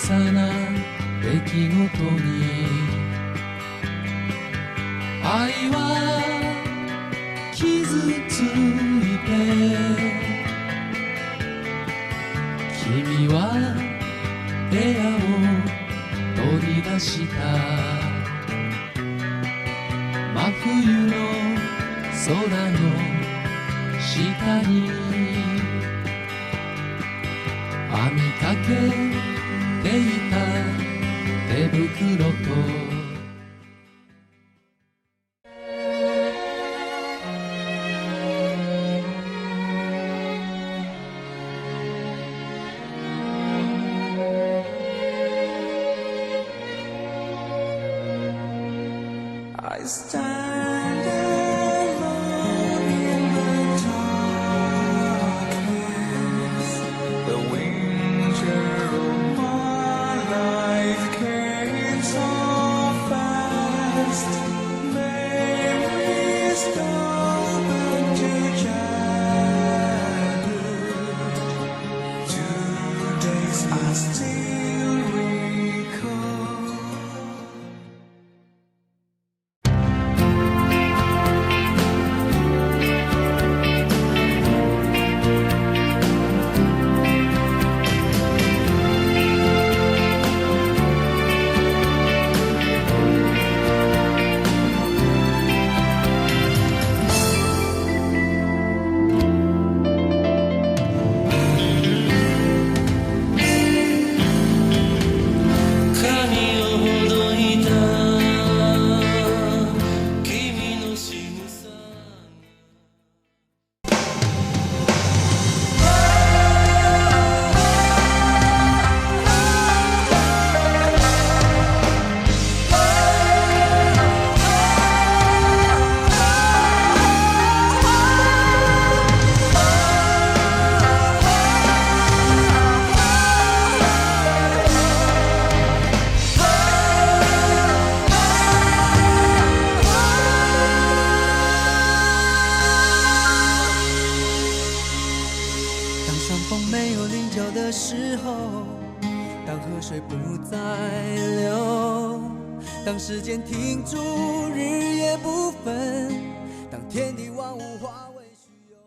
さな出来事に愛は傷ついて君は部屋を取り出した真冬の空の下に編みかけていた手袋とI stand alone in the darkness. The winter of my life came so fast. Memories gone back to childhood. 2 days I still recall.当河水不再流，当时间停住，日夜不分，当天地万物化为虚有。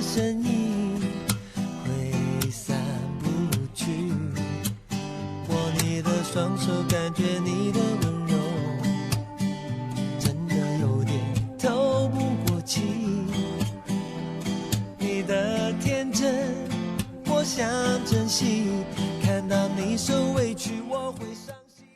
身影挥散不去，握你的双手，感觉你的温柔，真的有点透不过气。你的天真，我想珍惜，看到你受委屈，我会伤心。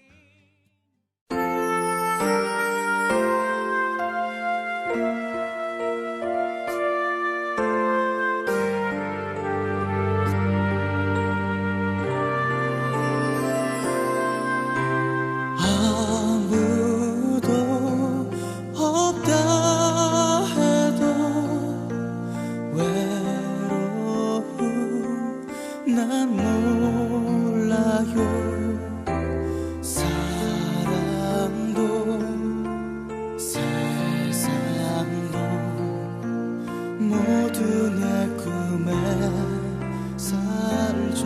아무도 없다 해도 외로움 난 몰라요. 사랑도 세상도 모두 내 꿈에 살죠.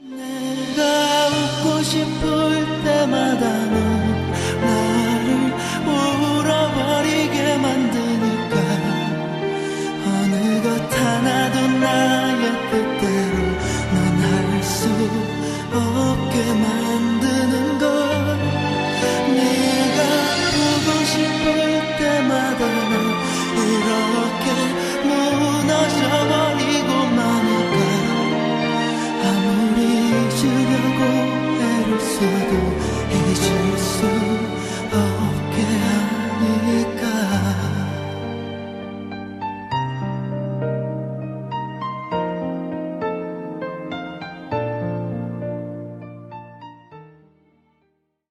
내가 웃고 싶을 때마다 넌 나를 울어버리게 만드니까 어느 것 하나도 나의 뜻대로 넌 할 수 없게 만드는 걸. 네가 보고 싶을 때마다 넌 이렇게 무너져버리고 마니까 아무리 잊으려고 애를 써도 잊을 수 없게 하니까.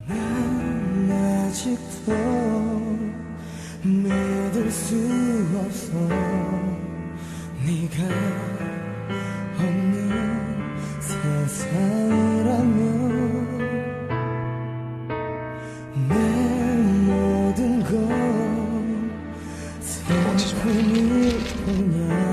난 아직도 믿을 수 없어. 네가 없는 세상이라면 내 모든 건 슬픔일 뿐이야.